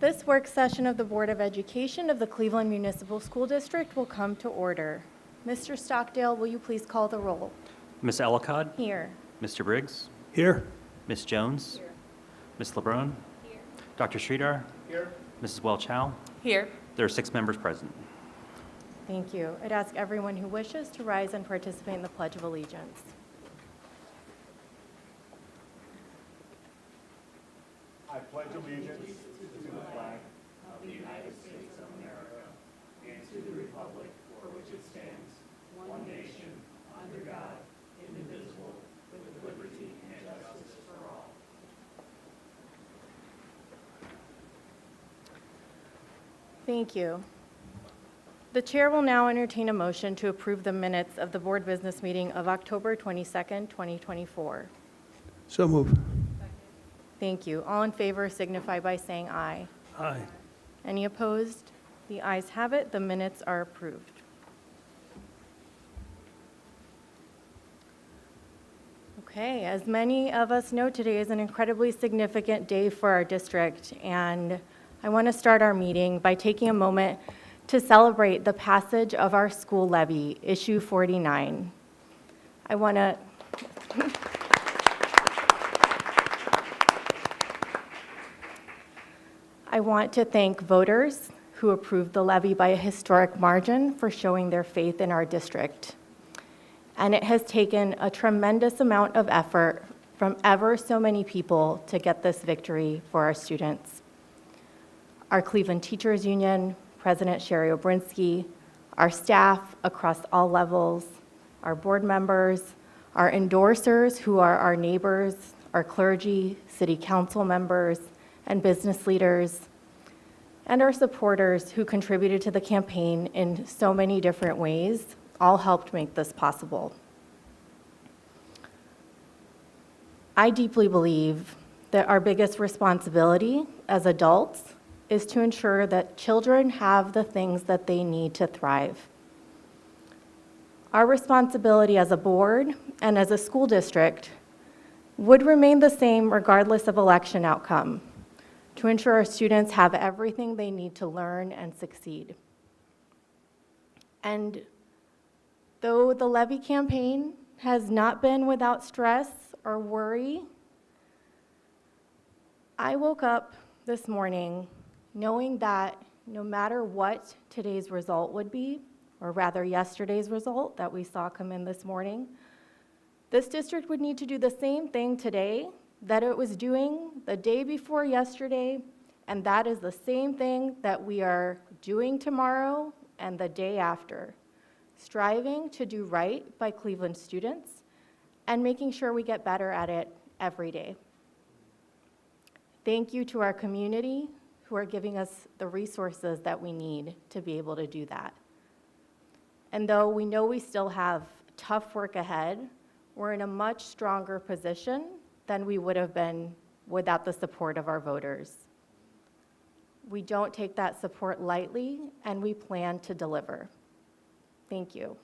This work session of the Board of Education of the Cleveland Municipal School District will come to order. Mr. Stockdale, will you please call the roll? Ms. Ellicott? Here. Mr. Briggs? Here. Ms. Jones? Here. Ms. LeBrun? Here. Dr. Sridhar? Here. Mrs. Welch-Howe? Here. There are 6 members present. Thank you. I'd ask everyone who wishes to rise and participate in the Pledge of Allegiance. I pledge allegiance to the flag of the United States of America and to the republic for which it stands, one nation, under God, indivisible, with liberty and justice for all. Thank you. The chair will now entertain a motion to approve the minutes of the board business meeting of October 22nd, 2024. So move. Thank you. All in favor signify by saying aye. Aye. Any opposed? The ayes have it. The minutes are approved. Okay, as many of us know, today is an incredibly significant day for our district, and I want to start our meeting by taking a moment to celebrate the passage of our school levy, Issue 49. I want to thank voters who approved the levy by a historic margin for showing their faith in our district. And it has taken a tremendous amount of effort from ever so many people to get this victory for our students. Our Cleveland Teachers Union, President Sherry Obrinsky, our staff across all levels, our board members, our endorsers who are our neighbors, our clergy, city council members, and business leaders, and our supporters who contributed to the campaign in so many different ways, all helped make this possible. I deeply believe that our biggest responsibility as adults is to ensure that children have the things that they need to thrive. Our responsibility as a board and as a school district would remain the same regardless of election outcome, to ensure our students have everything they need to learn and succeed. And though the levy campaign has not been without stress or worry, I woke up this morning knowing that no matter what today's result would be, or rather yesterday's result that we saw come in this morning, this district would need to do the same thing today that it was doing the day before yesterday, and that is the same thing that we are doing tomorrow and the day after, striving to do right by Cleveland students and making sure we get better at it every day. Thank you to our community who are giving us the resources that we need to be able to do that. And though we know we still have tough work ahead, we're in a much stronger position than we would have been without the support of our voters. We don't take that support lightly, and we plan to deliver. Thank you.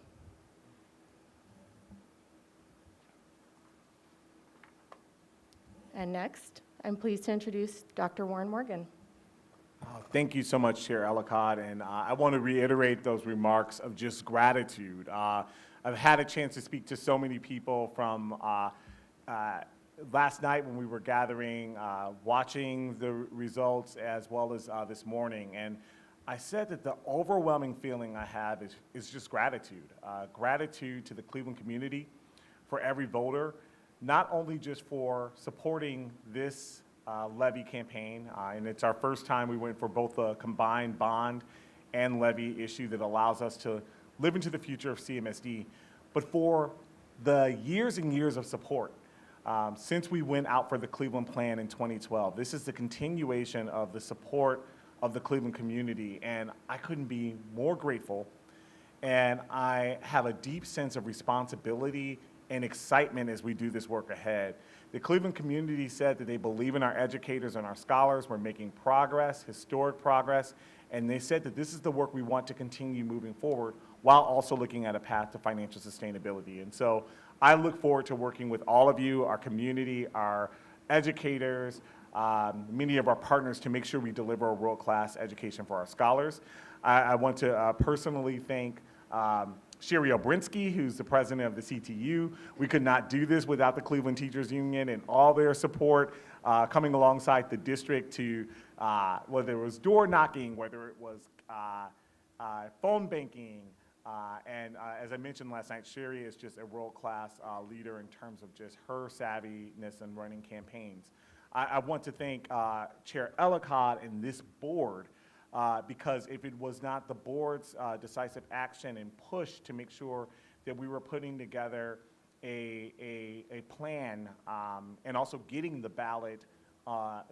And next, I'm pleased to introduce Dr. Warren Morgan. Thank you so much, Chair Ellicott, and I want to reiterate those remarks of just gratitude. I've had a chance to speak to so many people from last night when we were gathering, watching the results, as well as this morning, and I said that the overwhelming feeling I have is just gratitude. Gratitude to the Cleveland community, for every voter, not only just for supporting this levy campaign, and it's our first time we went for both a combined bond and levy issue that allows us to live into the future of CMSD, but for the years and years of support since we went out for the Cleveland Plan in 2012. This is the continuation of the support of the Cleveland community, and I couldn't be more grateful, and I have a deep sense of responsibility and excitement as we do this work ahead. The Cleveland community said that they believe in our educators and our scholars. We're making progress, historic progress, and they said that this is the work we want to continue moving forward while also looking at a path to financial sustainability. And so I look forward to working with all of you, our community, our educators, many of our partners to make sure we deliver a world-class education for our scholars. I want to personally thank Sherry Obrinsky, who's the president of the CTU. We could not do this without the Cleveland Teachers Union and all their support coming alongside the district to, whether it was door knocking, whether it was phone banking, and as I mentioned last night, Sherry is just a world-class leader in terms of just her savviness in running campaigns. I want to thank Chair Ellicott and this board because if it was not the board's decisive action and push to make sure that we were putting together a plan and also getting the ballot,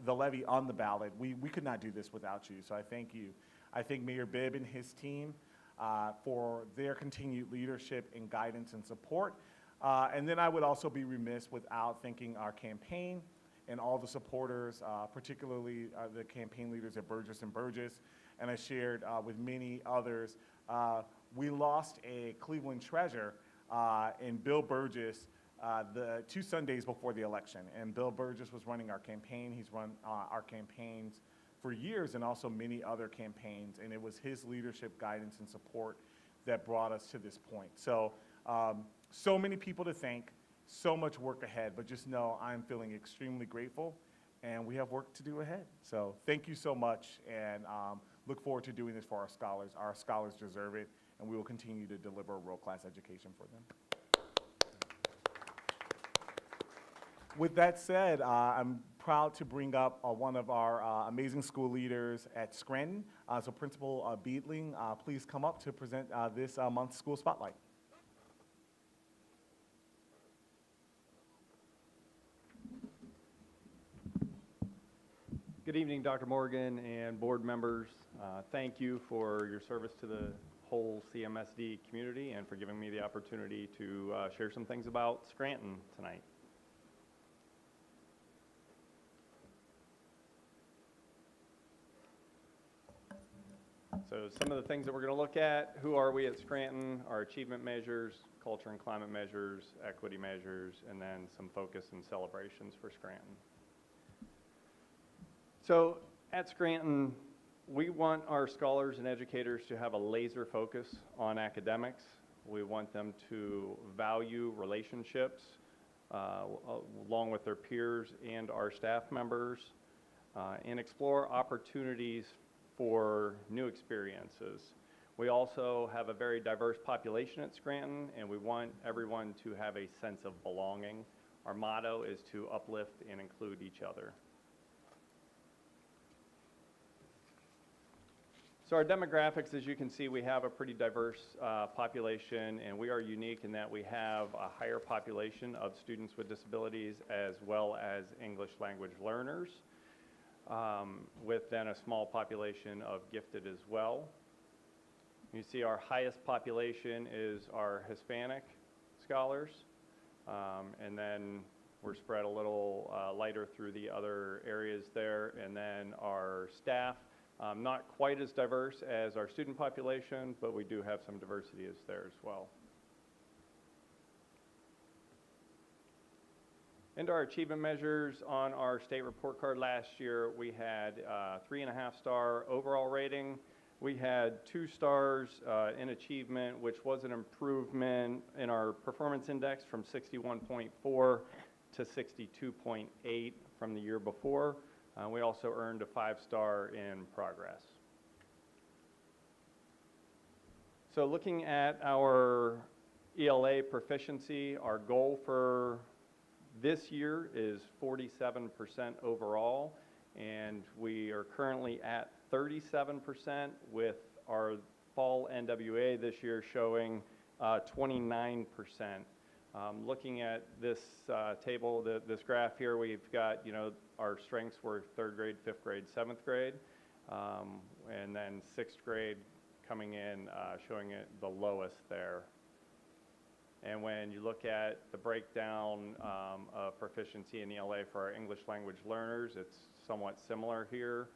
the levy on the ballot, we could not do this without you. So I thank you. I thank Mayor Bibb and his team for their continued leadership and guidance and support. And then I would also be remiss without thanking our campaign and all the supporters, particularly the campaign leaders at Burgess and Burgess, and I shared with many others. We lost a Cleveland treasure in Bill Burgess the 2 Sundays before the election, and Bill Burgess was running our campaign. He's run our campaigns for years and also many other campaigns, and it was his leadership, guidance, and support that brought us to this point. So, so many people to thank. So much work ahead, but just know I'm feeling extremely grateful and we have work to do ahead. So thank you so much, and look forward to doing this for our scholars. Our scholars deserve it, and we will continue to deliver a world-class education for them. With that said, I'm proud to bring up one of our amazing school leaders at Scranton. So Principal Beedling, please come up to present this month's School Spotlight. Good evening, Dr. Morgan and board members. Thank you for your service to the whole CMSD community and for giving me the opportunity to share some things about Scranton tonight. So some of the things that we're going to look at: who are we at Scranton, our achievement measures, culture and climate measures, equity measures, and then some focus and celebrations for Scranton. So at Scranton, we want our scholars and educators to have a laser focus on academics. We want them to value relationships along with their peers and our staff members, and explore opportunities for new experiences. We also have a very diverse population at Scranton, and we want everyone to have a sense of belonging. Our motto is to uplift and include each other. So our demographics, as you can see, we have a pretty diverse population, and we are unique in that we have a higher population of students with disabilities as well as English language learners, with then a small population of gifted as well. You see our highest population is our Hispanic scholars, and then we're spread a little lighter through the other areas there, and then our staff. Not quite as diverse as our student population, but we do have some diversity there as well. And our achievement measures on our state report card last year, we had 3.5-star overall rating. We had 2 stars in achievement, which was an improvement in our performance index from 61.4 to 62.8 from the year before. We also earned a 5-star in progress. So looking at our ELA proficiency, our goal for this year is 47% overall, and we are currently at 37% with our fall NWA this year showing 29%. Looking at this table, this graph here, we've got, our strengths were 3rd grade, 5th grade, 7th grade, and then 6th grade coming in, showing it the lowest there. And when you look at the breakdown of proficiency in ELA for our English language learners, it's somewhat similar here,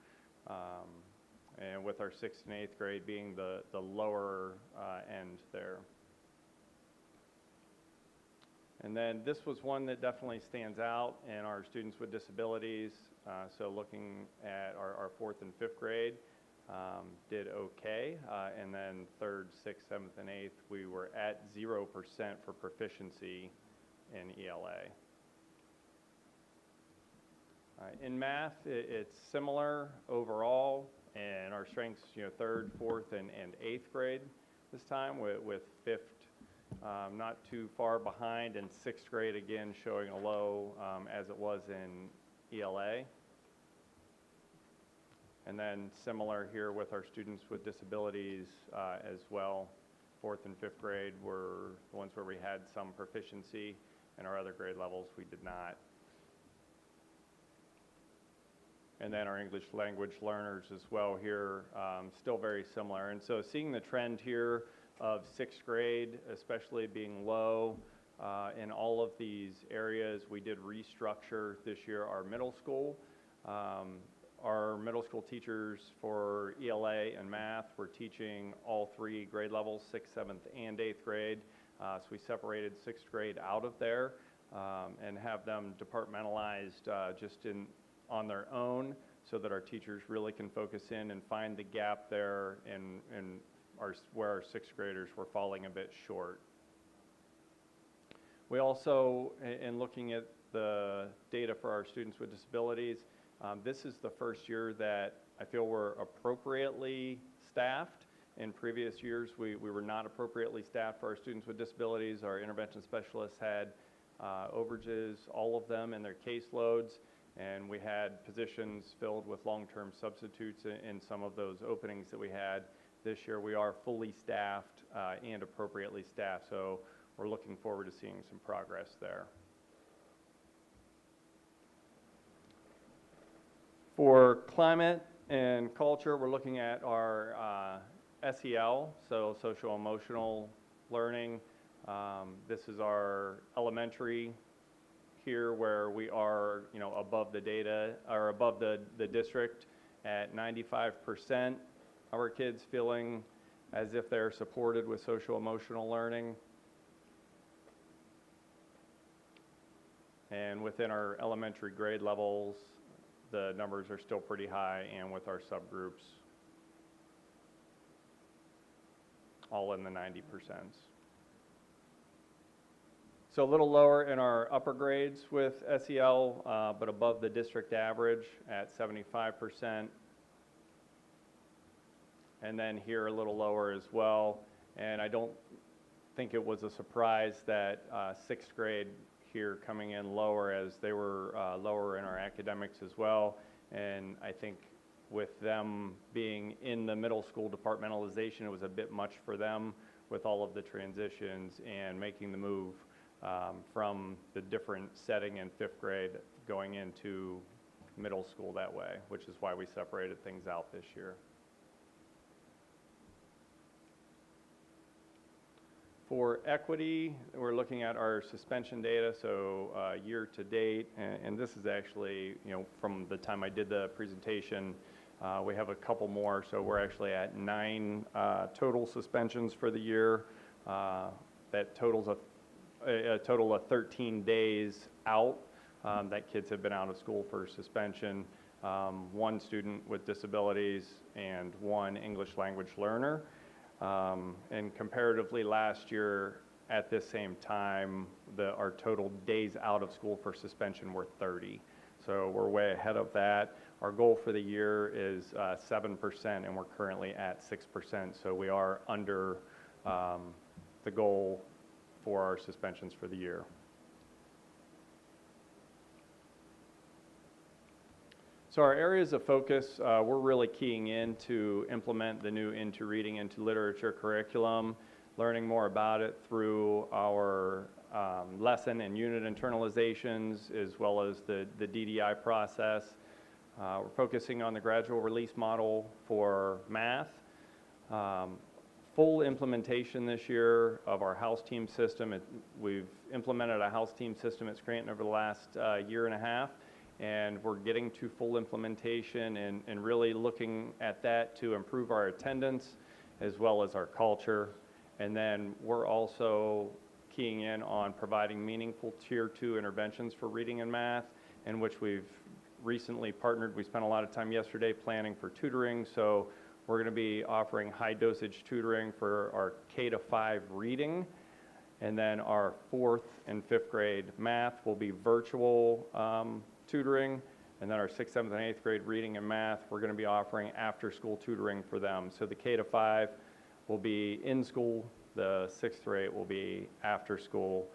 and with our 6th and 8th grade being the lower end there. And then this was one that definitely stands out in our students with disabilities. So looking at our fourth and fifth grade, did okay. And then third, sixth, seventh, and eighth, we were at 0% for proficiency in ELA. In math, it's similar overall, and our strengths, third, fourth, and eighth grade this time, with fifth not too far behind, and sixth grade again showing a low as it was in ELA. And then similar here with our students with disabilities as well. Fourth and fifth grade were the ones where we had some proficiency, and our other grade levels we did not. And then our English language learners as well here, still very similar. And so seeing the trend here of sixth grade, especially being low in all of these areas, we did restructure this year our middle school. Our middle school teachers for ELA and math were teaching all three grade levels, sixth, seventh, and eighth grade. So we separated sixth grade out of there and have them departmentalized just on their own, so that our teachers really can focus in and find the gap there in where our sixth graders were falling a bit short. We also, in looking at the data for our students with disabilities, this is the first year that I feel we're appropriately staffed. In previous years, we were not appropriately staffed for our students with disabilities. Our intervention specialists had overages, all of them in their caseloads, and we had positions filled with long-term substitutes in some of those openings that we had. This year we are fully staffed and appropriately staffed, so we're looking forward to seeing some progress there. For climate and culture, we're looking at our SEL, so social emotional learning. This is our elementary here, where we are, above the data, or above the district at 95%. Our kids feeling as if they're supported with social emotional learning. And within our elementary grade levels, the numbers are still pretty high, and with our subgroups, all in the 90%. So a little lower in our upper grades with SEL, but above the district average at 75%. And then here a little lower as well. And I don't think it was a surprise that sixth grade here coming in lower, as they were lower in our academics as well. And I think with them being in the middle school departmentalization, it was a bit much for them with all of the transitions and making the move from the different setting in fifth grade going into middle school that way, which is why we separated things out this year. For equity, we're looking at our suspension data, so year to date, and this is actually, from the time I did the presentation, we have a couple more, so we're actually at 9 total suspensions for the year. That totals a total of 13 days out that kids have been out of school for suspension. 1 student with disabilities and 1 English language learner. And comparatively last year at this same time, our total days out of school for suspension were 30. So we're way ahead of that. Our goal for the year is 7%, and we're currently at 6%. So we are under the goal for our suspensions for the year. So our areas of focus, we're really keying in to implement the new Into Reading, Into Literature curriculum, learning more about it through our lesson and unit internalizations, as well as the DDI process. We're focusing on the gradual release model for math. Full implementation this year of our house team system. We've implemented a house team system at Scranton over the last year and a half. And we're getting to full implementation and really looking at that to improve our attendance as well as our culture. And then we're also keying in on providing meaningful Tier 2 interventions for reading and math, in which we've recently partnered. We spent a lot of time yesterday planning for tutoring, so we're going to be offering high-dosage tutoring for our K-5 reading, and then our 4th and 5th grade math will be virtual tutoring, and then our 6th, 7th, and 8th grade reading and math, we're going to be offering after-school tutoring for them. So the K-5 will be in school, the 6th through 8th will be after school.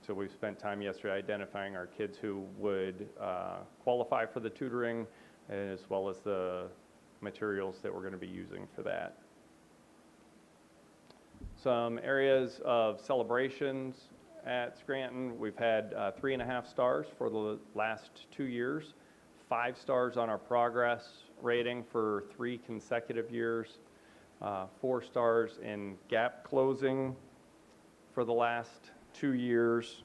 So we've spent time yesterday identifying our kids who would qualify for the tutoring, as well as the materials that we're going to be using for that. Some areas of celebrations at Scranton. We've had 3.5 stars for the last 2 years, 5 stars on our progress rating for 3 consecutive years, 4 stars in gap closing for the last 2 years.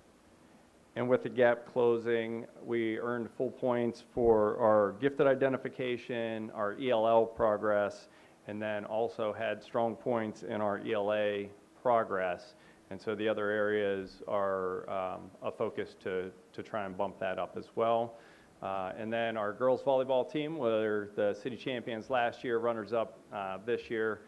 And with the gap closing, we earned full points for our gifted identification, our ELL progress, and then also had strong points in our ELA progress. And so the other areas are a focus to try and bump that up as well. And then our girls volleyball team were the city champions last year, runners-up this year.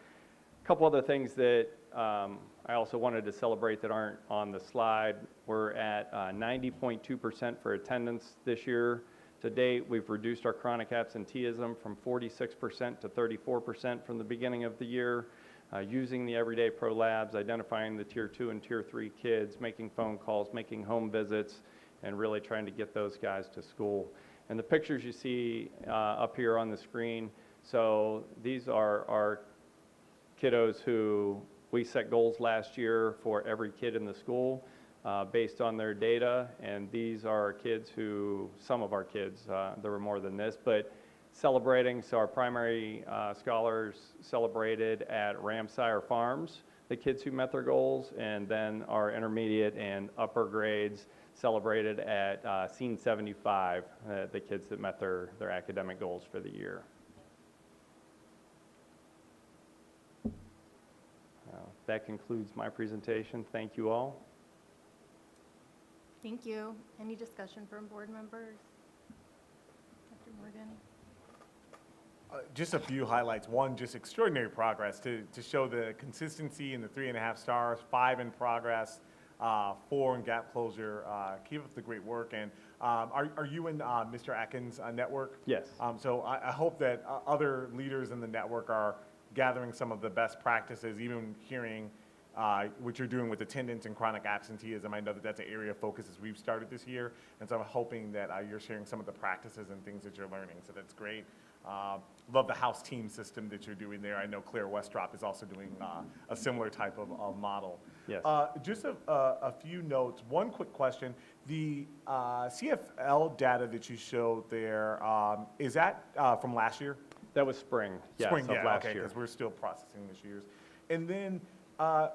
A couple other things that I also wanted to celebrate that aren't on the slide. We're at 90.2% for attendance this year. To date, we've reduced our chronic absenteeism from 46% to 34% from the beginning of the year, using the Everyday Pro Labs, identifying the Tier 2 and Tier 3 kids, making phone calls, making home visits, and really trying to get those guys to school. And the pictures you see up here on the screen, so these are our kiddos who we set goals last year for every kid in the school based on their data, and these are kids who, some of our kids, there were more than this, but celebrating. So our primary scholars celebrated at Ramsire Farms, the kids who met their goals, and then our intermediate and upper grades celebrated at Scene 75, the kids that met their academic goals for the year. That concludes my presentation. Thank you all. Thank you. Any discussion from board members? Dr. Morgan? Just a few highlights. One, just extraordinary progress to show the consistency in the 3.5 stars, 5 in progress, 4 in gap closure. Keep up the great work. And are you in Mr. Atkins' network? Yes. So I hope that other leaders in the network are gathering some of the best practices, even hearing what you're doing with attendance and chronic absenteeism. I know that that's an area of focus as we've started this year, and so I'm hoping that you're sharing some of the practices and things that you're learning, so that's great. Love the house team system that you're doing there. I know Claire Westrop is also doing a similar type of model. Yes. Just a few notes. One quick question. The CFL data that you showed there, is that from last year? That was spring, yes, Spring, of yeah, last okay, year. because we're still processing this year's. And then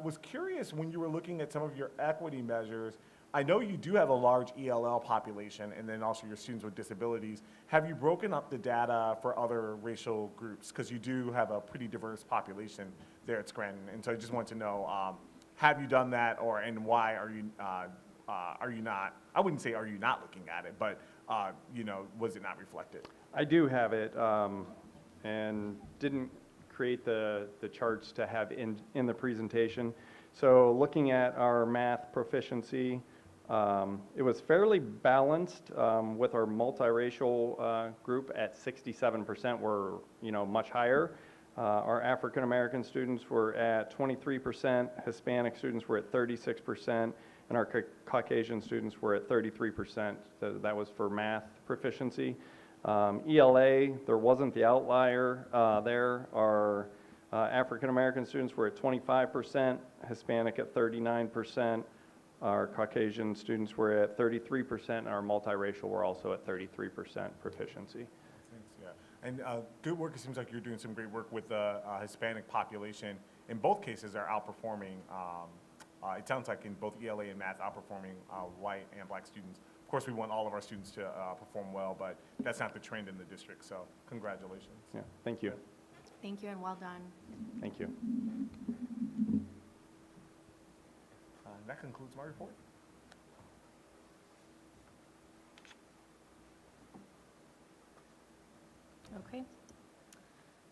was curious when you were looking at some of your equity measures. I know you do have a large ELL population and then also your students with disabilities. Have you broken up the data for other racial groups? Because you do have a pretty diverse population there at Scranton. And so I just want to know, have you done that, and why are you not, I wouldn't say are you not looking at it, but was it not reflected? I do have it, and didn't create the charts to have in the presentation. So looking at our math proficiency, it was fairly balanced with our multiracial group at 67%. We're much higher. Our African American students were at 23%, Hispanic students were at 36%, and our Caucasian students were at 33%. That was for math proficiency. ELA, there wasn't the outlier there. Our African American students were at 25%, Hispanic at 39%, our Caucasian students were at 33%, and our multiracial were also at 33% proficiency. Thanks, yeah. And good work. It seems like you're doing some great work with the Hispanic population. In both cases are outperforming, it sounds like in both ELA and math, outperforming white and black students. Of course, we want all of our students to perform well, but that's not the trend in the district, so congratulations. Yeah, thank you. Thank you and well done. Thank you. That concludes my report. Okay.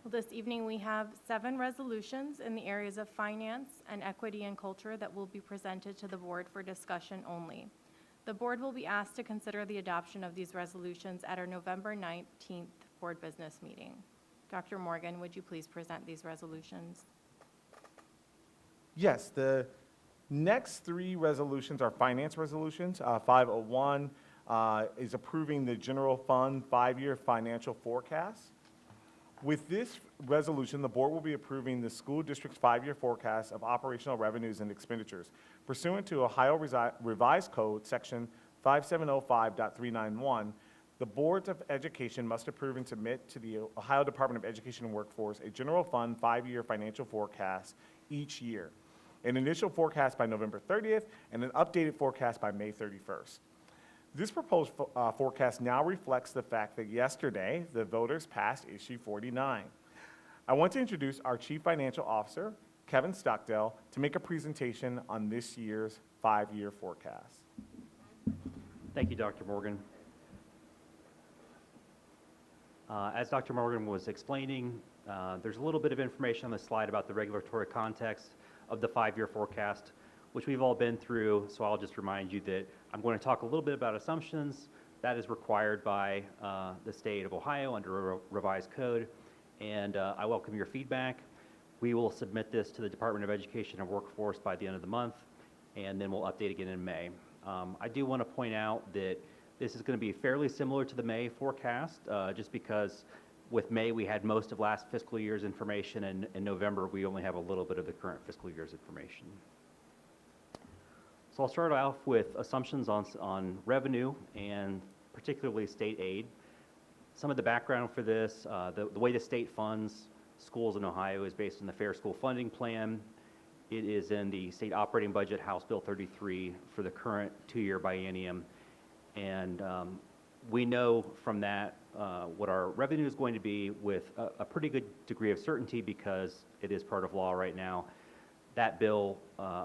Well, this evening we have 7 resolutions in the areas of finance and equity and culture that will be presented to the board for discussion only. The board will be asked to consider the adoption of these resolutions at our November 19th board business meeting. Dr. Morgan, would you please present these resolutions? Yes, the next 3 resolutions are finance resolutions. 501 is approving the general fund 5-year financial forecast. With this resolution, the board will be approving the school district's 5-year forecast of operational revenues and expenditures. Pursuant to Ohio Revised Code, Section 5705.391, the boards of education must approve and submit to the Ohio Department of Education and Workforce a general fund 5-year financial forecast each year, an initial forecast by November 30th and an updated forecast by May 31st. This proposed forecast now reflects the fact that yesterday, the voters passed Issue 49. I want to introduce our Chief Financial Officer, Kevin Stockdale, to make a presentation on this year's 5-year forecast. Thank you, Dr. Morgan. As Dr. Morgan was explaining, there's a little bit of information on the slide about the regulatory context of the 5-year forecast, which we've all been through, so I'll just remind you that I'm going to talk a little bit about assumptions. That is required by the state of Ohio under a revised code, and I welcome your feedback. We will submit this to the Department of Education and Workforce by the end of the month, and then we'll update again in May. I do want to point out that this is going to be fairly similar to the May forecast, just because with May we had most of last fiscal year's information, and in November we only have a little bit of the current fiscal year's information. So I'll start off with assumptions on revenue and particularly state aid. Some of the background for this, the way the state funds schools in Ohio is based on the Fair School Funding Plan. It is in the state operating budget, House Bill 33, for the current 2-year biennium. And we know from that what our revenue is going to be with a pretty good degree of certainty because it is part of law right now. That bill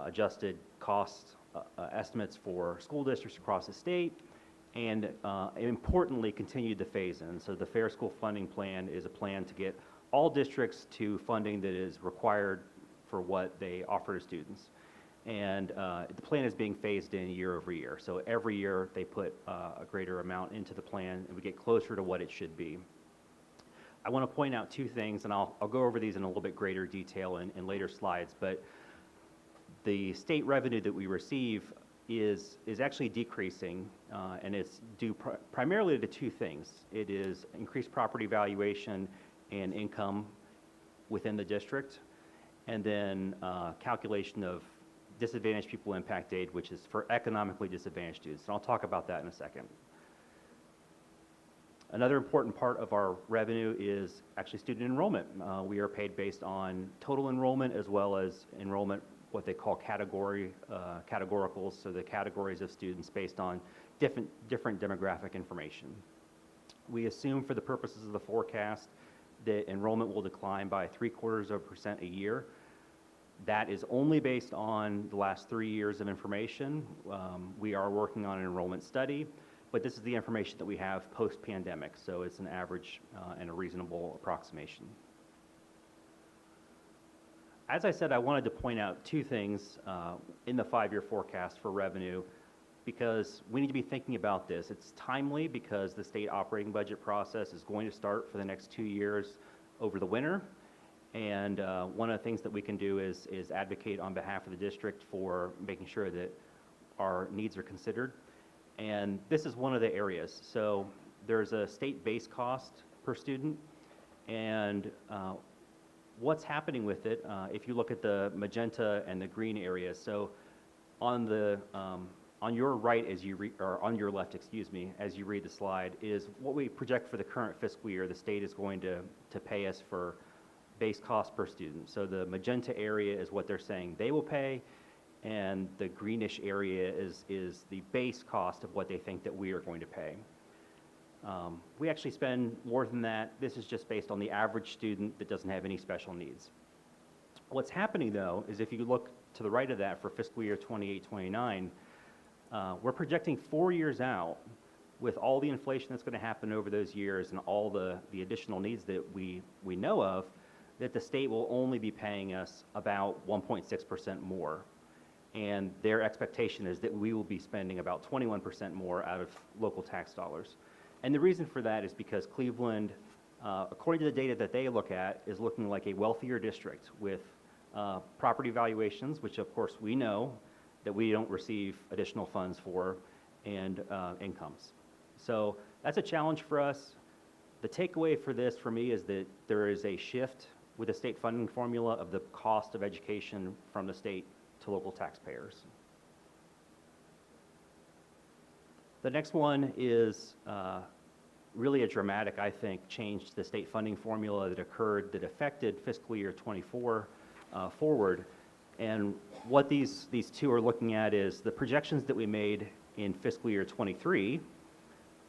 adjusted costs estimates for school districts across the state, and importantly continued the phase-in. So the Fair School Funding Plan is a plan to get all districts to funding that is required for what they offer to students. And the plan is being phased in year over year. So every year they put a greater amount into the plan, and we get closer to what it should be. I want to point out 2 things, and I'll go over these in a little bit greater detail in later slides, but the state revenue that we receive is actually decreasing, and it's due primarily to 2 things. It is increased property valuation and income within the district, and then calculation of disadvantaged pupil impact aid, which is for economically disadvantaged students, and I'll talk about that in a second. Another important part of our revenue is actually student enrollment. We are paid based on total enrollment as well as enrollment, what they call categoricals, so the categories of students based on different demographic information. We assume for the purposes of the forecast that enrollment will decline by 0.75% a year. That is only based on the last 3 years of information. We are working on an enrollment study, but this is the information that we have post-pandemic, so it's an average and a reasonable approximation. As I said, I wanted to point out 2 things in the 5-year forecast for revenue because we need to be thinking about this. It's timely because the state operating budget process is going to start for the next 2 years over the winter. And one of the things that we can do is advocate on behalf of the district for making sure that our needs are considered. And this is one of the areas. So there's a state base cost per student, and what's happening with it, if you look at the magenta and the green areas, so on the on your right as you read, or on your left, excuse me, as you read the slide, is what we project for the current fiscal year. The state is going to pay us for base cost per student. So the magenta area is what they're saying they will pay, and the greenish area is the base cost of what they think that we are going to pay. We actually spend more than that. This is just based on the average student that doesn't have any special needs. What's happening, though, is if you look to the right of that for fiscal year 28-29, we're projecting 4 years out with all the inflation that's going to happen over those years and all the additional needs that we know of, that the state will only be paying us about 1.6% more. And their expectation is that we will be spending about 21% more out of local tax dollars. And the reason for that is because Cleveland, according to the data that they look at, is looking like a wealthier district with property valuations, which of course we know that we don't receive additional funds for, and incomes. So that's a challenge for us. The takeaway for this for me is that there is a shift with the state funding formula of the cost of education from the state to local taxpayers. The next one is really a dramatic, I think, change to the state funding formula that occurred that affected fiscal year 24 forward. And what these two are looking at is the projections that we made in fiscal year 23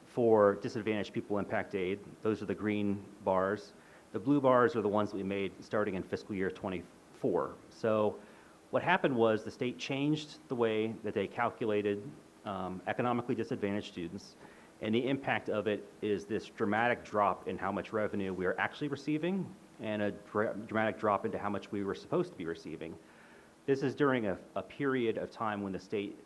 for disadvantaged people impact aid. Those are the green bars. The blue bars are the ones that we made starting in fiscal year 24. So what happened was the state changed the way that they calculated economically disadvantaged students, and the impact of it is this dramatic drop in how much revenue we are actually receiving and a dramatic drop into how much we were supposed to be receiving. This is during a period of time when the state,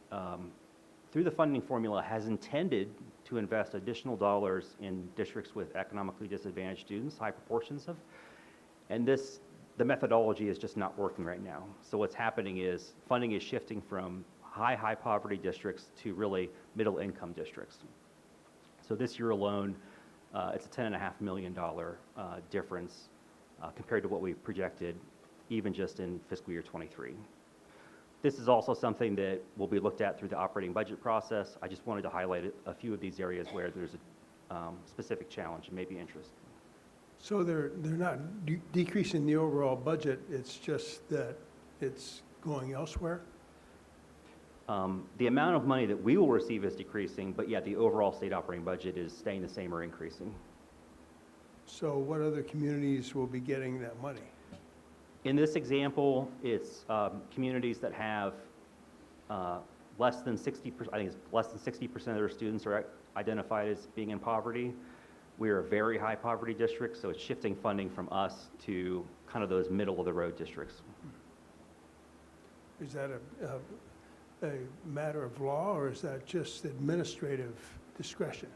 through the funding formula, has intended to invest additional dollars in districts with economically disadvantaged students, high proportions of, and the methodology is just not working right now. So what's happening is funding is shifting from high poverty districts to really middle income districts. So this year alone, it's a $10.5 million difference compared to what we projected even just in fiscal year 23. This is also something that will be looked at through the operating budget process. I just wanted to highlight a few of these areas where there's a specific challenge and maybe interest. So they're not decreasing the overall budget, it's just that it's going elsewhere? The amount of money that we will receive is decreasing, but yeah, the overall state operating budget is staying the same or increasing. So what other communities will be getting that money? In this example, it's communities that have less than 60%, I think it's less than 60% of their students are identified as being in poverty. We're a very high poverty district, so it's shifting funding from us to kind of those middle of the road districts. Is that a matter of law, or is that just administrative discretion?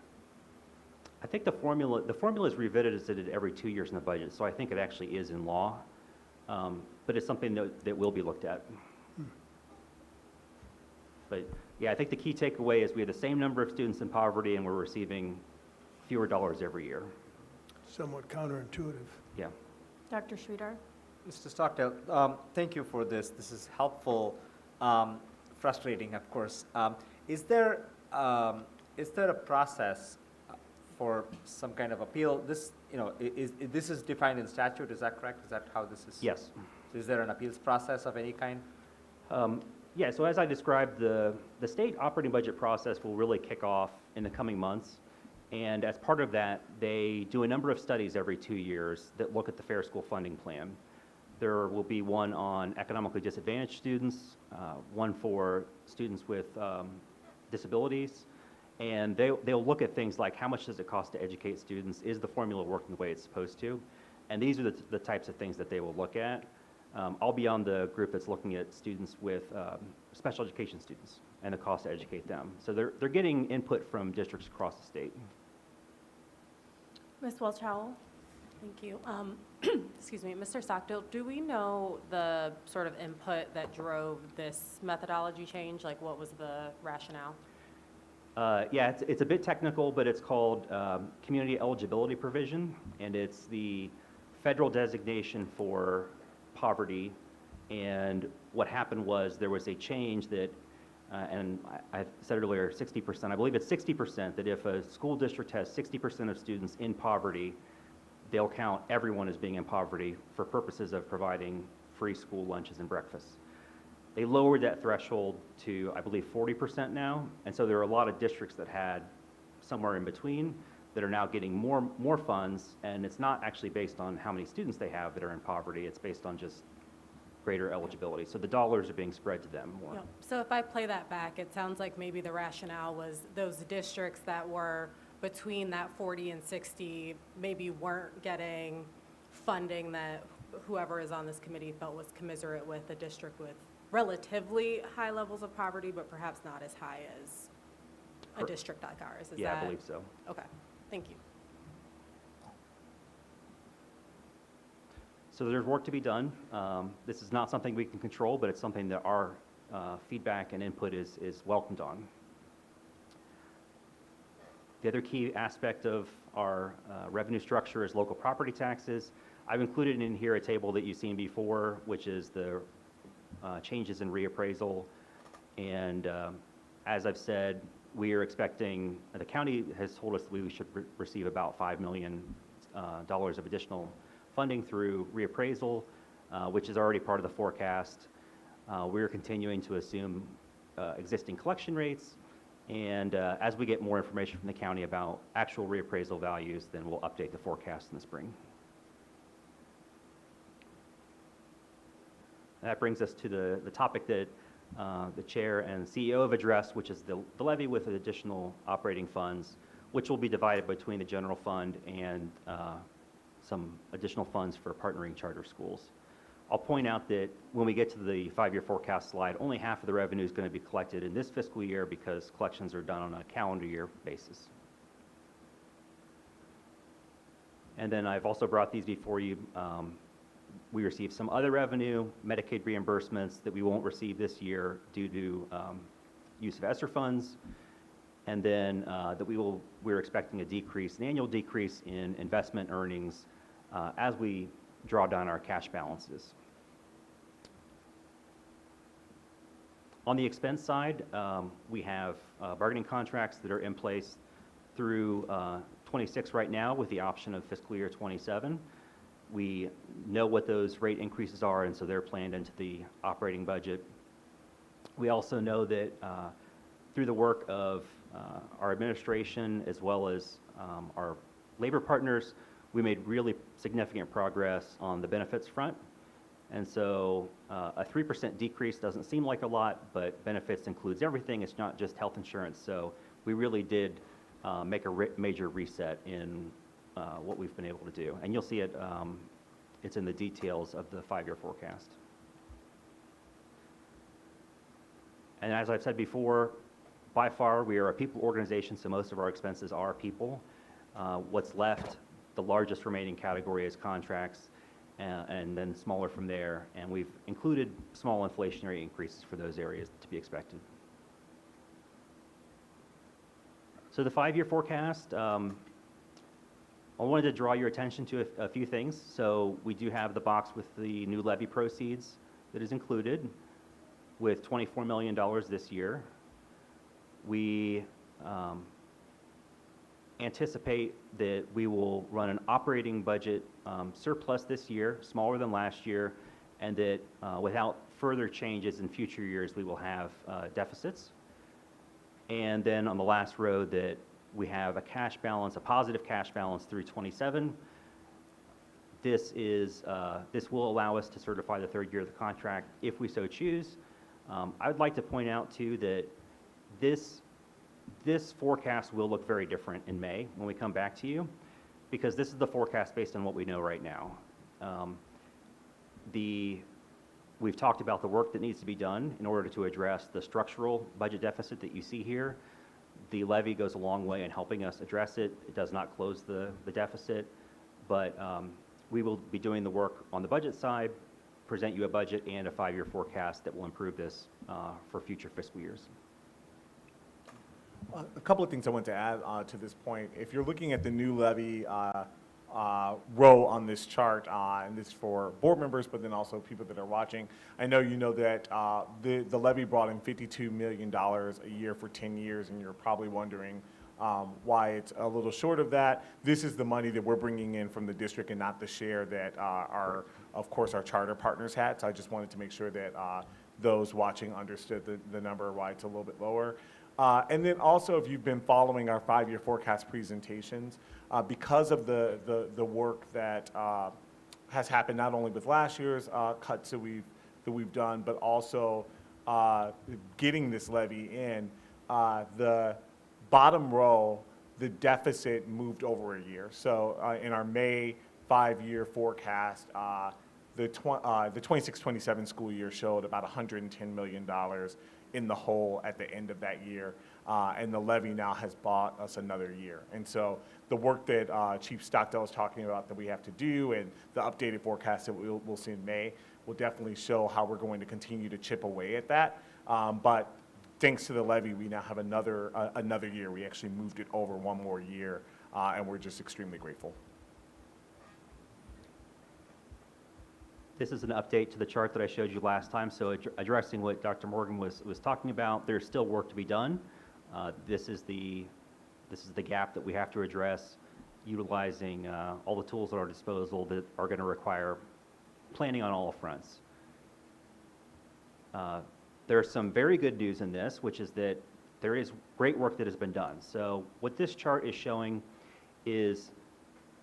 I think the formula is revisited every 2 years in the budget, so I think it actually is in law, but it's something that will be looked at. But yeah, I think the key takeaway is we have the same number of students in poverty and we're receiving fewer dollars every year. Somewhat counterintuitive. Yeah. Dr. Schroeder? Mr. Stockdale, thank you for this. This is helpful, frustrating, of course. Is there a process for some kind of appeal? This, this is defined in statute. Is that correct? Is that how this is? Yes. Is there an appeals process of any kind? Yeah, so as I described, the state operating budget process will really kick off in the coming months. And as part of that, they do a number of studies every 2 years that look at the Fair School Funding Plan. There will be one on economically disadvantaged students, one for students with disabilities, and they'll look at things like how much does it cost to educate students, is the formula working the way it's supposed to, and these are the types of things that they will look at. I'll be on the group that's looking at students with special education students and the cost to educate them. So they're getting input from districts across the state. Ms. Welch-Howell? Thank you. Excuse me, Mr. Stockdale, do we know the sort of input that drove this methodology change? Like, what was the rationale? Yeah, it's a bit technical, but it's called community eligibility provision, and it's the federal designation for poverty. And what happened was there was a change that, and I said it earlier, 60%, I believe it's 60%, that if a school district has 60% of students in poverty, they'll count everyone as being in poverty for purposes of providing free school lunches and breakfasts. They lowered that threshold to, I believe, 40% now, and so there are a lot of districts that had somewhere in between that are now getting more funds, and it's not actually based on how many students they have that are in poverty, it's based on just greater eligibility. So the dollars are being spread to them more. Yep. So if I play that back, it sounds like maybe the rationale was those districts that were between that 40 and 60 maybe weren't getting funding that whoever is on this committee felt was commensurate with a district with relatively high levels of poverty, but perhaps not as high as a district like ours. Is Yeah, that? I believe so. Okay, thank you. So there's work to be done. This is not something we can control, but it's something that our feedback and input is welcomed on. The other key aspect of our revenue structure is local property taxes. I've included in here a table that you've seen before, which is the changes in reappraisal. And as I've said, we are expecting, the county has told us that we should receive about $5 million of additional funding through reappraisal, which is already part of the forecast. We're continuing to assume existing collection rates, and as we get more information from the county about actual reappraisal values, then we'll update the forecast in the spring. That brings us to the topic that the chair and CEO have addressed, which is the levy with additional operating funds, which will be divided between the general fund and some additional funds for partnering charter schools. I'll point out that when we get to the 5-year forecast slide, only half of the revenue is going to be collected in this fiscal year because collections are done on a calendar year basis. And then I've also brought these before you. We received some other revenue, Medicaid reimbursements that we won't receive this year due to use of ESSER funds. And then we're expecting a decrease, an annual decrease in investment earnings as we draw down our cash balances. On the expense side, we have bargaining contracts that are in place through 26 right now with the option of fiscal year 27. We know what those rate increases are, and so they're planned into the operating budget. We also know that through the work of our administration as well as our labor partners, we made really significant progress on the benefits front. And so a 3% decrease doesn't seem like a lot, but benefits includes everything. It's not just health insurance. So we really did make a major reset in what we've been able to do. And you'll see it, it's in the details of the 5-year forecast. And as I've said before, by far, we are a people organization, so most of our expenses are people. What's left, the largest remaining category is contracts, and then smaller from there. And we've included small inflationary increases for those areas to be expected. So the 5-year forecast, I wanted to draw your attention to a few things. So we do have the box with the new levy proceeds that is included with $24 million this year. We anticipate that we will run an operating budget surplus this year, smaller than last year, and that without further changes in future years, we will have deficits. And then on the last row that we have a cash balance, a positive cash balance through 27. This will allow us to certify the 3rd year of the contract if we so choose. I would like to point out too that this forecast will look very different in May when we come back to you, because this is the forecast based on what we know right now. We've talked about the work that needs to be done in order to address the structural budget deficit that you see here. The levy goes a long way in helping us address it. It does not close the deficit, but we will be doing the work on the budget side, present you a budget and a 5-year forecast that will improve this for future fiscal years. A couple of things I want to add to this point. If you're looking at the new levy row on this chart, and this is for board members, but then also people that are watching, I know you know that the levy brought in $52 million a year for 10 years, and you're probably wondering why it's a little short of that. This is the money that we're bringing in from the district and not the share that of course, our charter partners had. So I just wanted to make sure that those watching understood the number, why it's a little bit lower. And then also, if you've been following our 5-year forecast presentations, because of the work that has happened not only with last year's cuts that we've that we've done, but also getting this levy in, the bottom row, the deficit moved over a year. So in our May 5-year forecast, the 26-27 school year showed about $110 million in the hole at the end of that year. And the levy now has bought us another year. And so the work that Chief Stockdale was talking about that we have to do, and the updated forecast that we'll see in May, will definitely show how we're going to continue to chip away at that. But thanks to the levy, we now have another year. We actually moved it over one more year, and we're just extremely grateful. This is an update to the chart that I showed you last time. So addressing what Dr. Morgan was talking about, there's still work to be done. This is the gap that we have to address, utilizing all the tools at our disposal that are going to require planning on all fronts. There's some very good news in this, which is that there is great work that has been done. So what this chart is showing is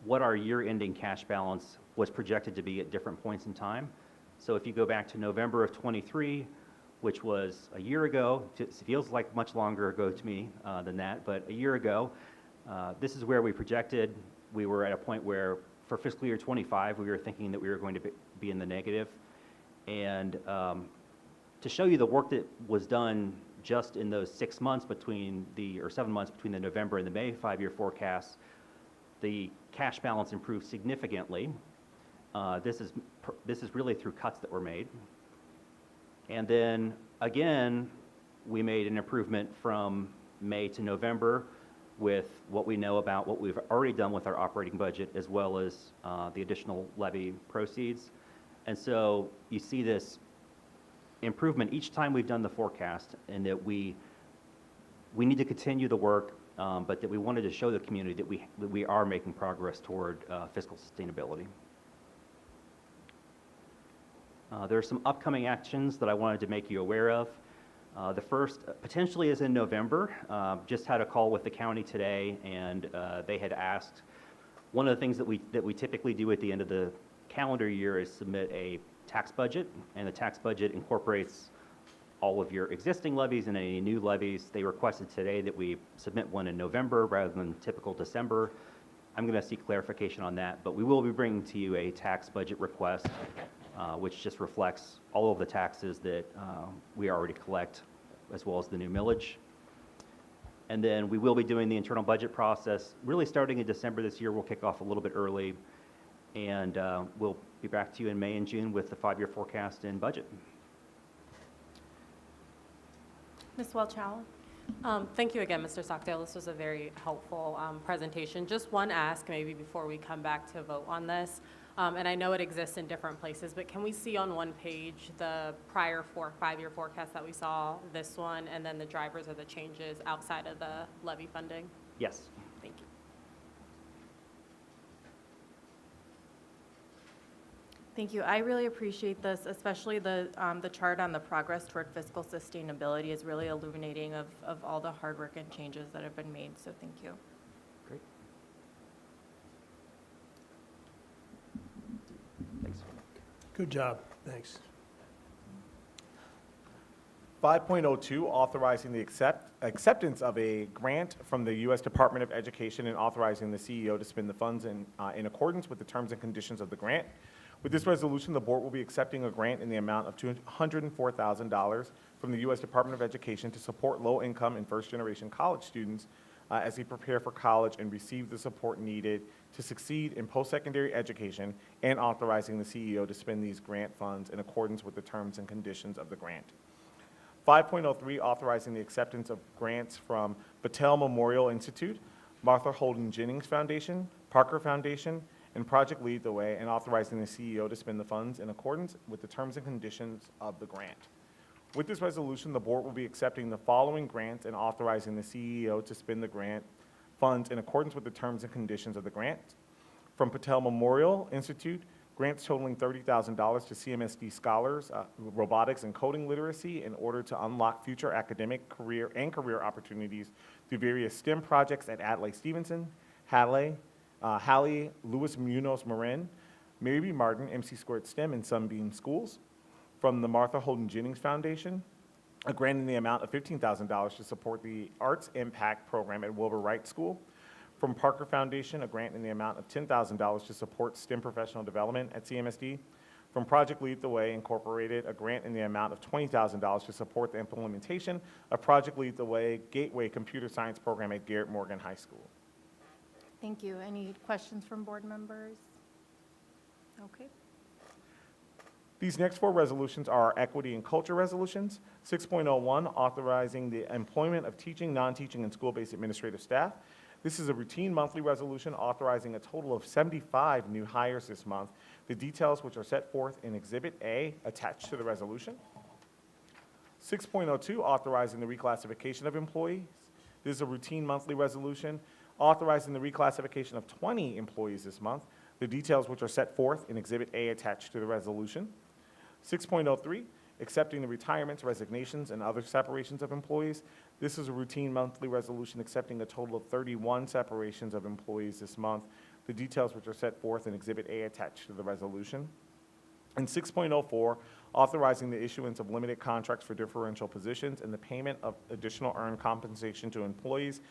what our year-ending cash balance was projected to be at different points in time. So if you go back to November of 23, which was a year ago, it feels like much longer ago to me than that, but a year ago, this is where we projected. We were at a point where for fiscal year 25, we were thinking that we were going to be in the negative. And to show you the work that was done just in those 7 months between the November and the May 5-year forecasts, the cash balance improved significantly. This is really through cuts that were made. And then again, we made an improvement from May to November with what we know about what we've already done with our operating budget, as well as the additional levy proceeds. And so you see this improvement each time we've done the forecast, and that we need to continue the work, but that we wanted to show the community that we are making progress toward fiscal sustainability. There are some upcoming actions that I wanted to make you aware of. The first potentially is in November. Just had a call with the county today, and they had asked, one of the things that we typically do at the end of the calendar year is submit a tax budget, and the tax budget incorporates all of your existing levies and any new levies. They requested today that we submit one in November rather than typical December. I'm going to seek clarification on that, but we will be bringing to you a tax budget request, which just reflects all of the taxes that we already collect, as well as the new millage. And then we will be doing the internal budget process, really starting in December this year. We'll kick off a little bit early, and we'll be back to you in May and June with the 5-year forecast and budget. Ms. Welch-Howell? Thank you again, Mr. Stockdale. This was a very helpful presentation. Just one ask maybe before we come back to vote on this. And I know it exists in different places, but can we see on one page the prior 5-year forecast that we saw, this one, and then the drivers or the changes outside of the levy funding? Yes. Thank you. Thank you. I really appreciate this, especially the chart on the progress toward fiscal sustainability is really illuminating of all the hard work and changes that have been made, so thank you. Great. Thanks. Good job, thanks. 5.02, authorizing the acceptance of a grant from the U.S. Department of Education and authorizing the CEO to spend the funds in accordance with the terms and conditions of the grant. With this resolution, the board will be accepting a grant in the amount of $204,000 from the U.S. Department of Education to support low-income and first-generation college students as they prepare for college and receive the support needed to succeed in post-secondary education, and authorizing the CEO to spend these grant funds in accordance with the terms and conditions of the grant. 5.03, authorizing the acceptance of grants from Battelle Memorial Institute, Martha Holden Jennings Foundation, Parker Foundation, and Project Lead the Way, and authorizing the CEO to spend the funds in accordance with the terms and conditions of the grant. With this resolution, the board will be accepting the following grants and authorizing the CEO to spend the grant funds in accordance with the terms and conditions of the grant. From Battelle Memorial Institute, grants totaling $30,000 to CMSD scholars, robotics and coding literacy, in order to unlock future academic, career opportunities through various STEM projects at Adlai Stevenson, Hallie, Louis Munoz Marin, Mary B. Martin, MC Squared STEM, and Sunbeam Schools. From the Martha Holden Jennings Foundation, a grant in the amount of $15,000 to support the Arts Impact Program at Wilbur Wright School. From Parker Foundation, a grant in the amount of $10,000 to support STEM professional development at CMSD. From Project Lead the Way Incorporated, a grant in the amount of $20,000 to support the implementation of Project Lead the Way Gateway Computer Science Program at Garrett Morgan High School. Thank you. Any questions from board members? Okay. These next four resolutions are our equity and culture resolutions. 6.01, authorizing the employment of teaching, non-teaching, and school-based administrative staff. This is a routine monthly resolution authorizing a total of 75 new hires this month, the details which are set forth in Exhibit A attached to the resolution. 6.02, authorizing the reclassification of employees. This is a routine monthly resolution authorizing the reclassification of 20 employees this month, the details which are set forth in Exhibit A attached to the resolution. 6.03, accepting the retirements, resignations, and other separations of employees. This is a routine monthly resolution accepting a total of 31 separations of employees this month, the details which are set forth in Exhibit A attached to the resolution. And 6.04, authorizing the issuance of limited contracts for differential positions and the payment of additional earned compensation to employees.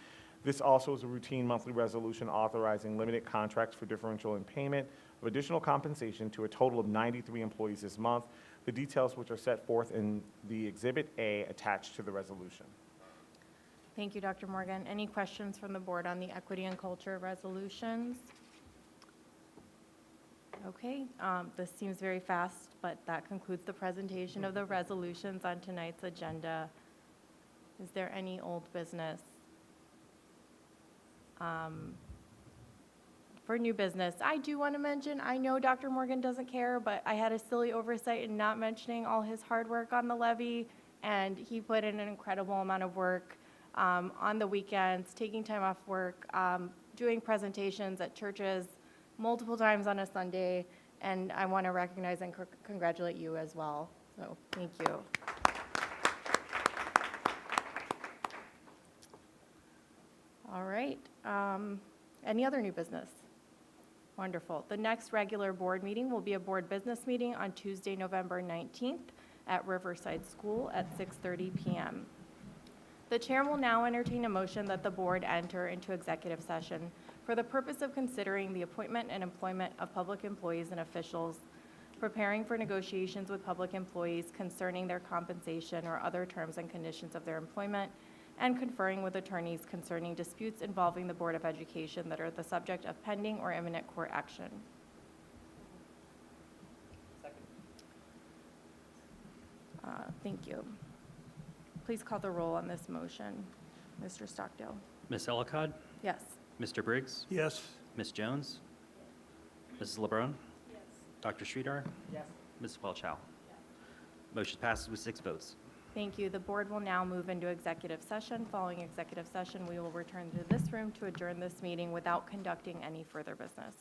This also is a routine monthly resolution authorizing limited contracts for differential and payment of additional compensation to a total of 93 employees this month, the details which are set forth in the Exhibit A attached to the resolution. Thank you, Dr. Morgan. Any questions from the board on the equity and culture resolutions? Okay, this seems very fast, but that concludes the presentation of the resolutions on tonight's agenda. Is there any old business? For new business, I do want to mention, I know Dr. Morgan doesn't care, but I had a silly oversight in not mentioning all his hard work on the levy, and he put in an incredible amount of work on the weekends, taking time off work, doing presentations at churches multiple times on a Sunday, and I want to recognize and congratulate you as well. So, thank you. All right. Any other new business? Wonderful. The next regular board meeting will be a board business meeting on Tuesday, November 19th at Riverside School at 6:30 p.m. The chair will now entertain a motion that the board enter into executive session for the purpose of considering the appointment and employment of public employees and officials, preparing for negotiations with public employees concerning their compensation or other terms and conditions of their employment, and conferring with attorneys concerning disputes involving the Board of Education that are the subject of pending or imminent court action. Thank you. Please call the roll on this motion. Mr. Stockdale? Ms. Ellicott? Yes. Mr. Briggs? Yes. Ms. Jones? Mrs. LeBrun? Yes. Dr. Sridhar? Yes. Ms. Welchow? Yes. Motion passes with 6 votes. Thank you. The board will now move into executive session. Following executive session, we will return to this room to adjourn this meeting without conducting any further business.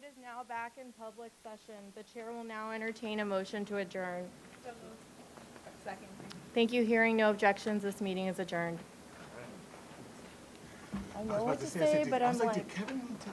Board is now back in public session. The chair will now entertain a motion to adjourn. Second. Thank you. Hearing no objections, this meeting is adjourned. I know what to say, but I'm like. Kevin need to,